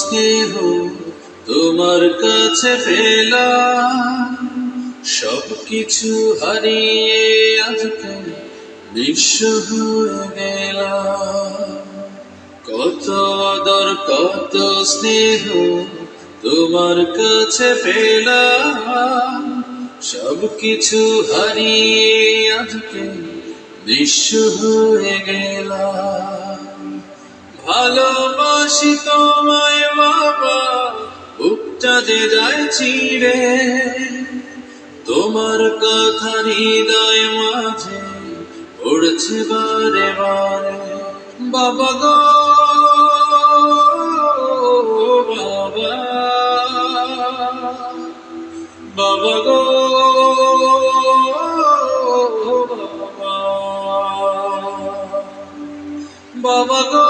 স্নেহ তোমার কাছে পেলাম, সবকিছু হারিয়ে আজকে নিঃস্ব হয়ে গেলাম। কত আদর কত স্নেহ তোমার কাছে পেলাম, সবকিছু হারিয়ে আজকে নিঃস্ব হয়ে গেলাম। ভালোবাসি তোমায় বাবা, বুকটা যে যায় চিড়ে, তোমার কথা হৃদয় মাঝে পড়ছে বারে বারে। বাবা গো বাবা, বাবা গো বাবা, বাবা গো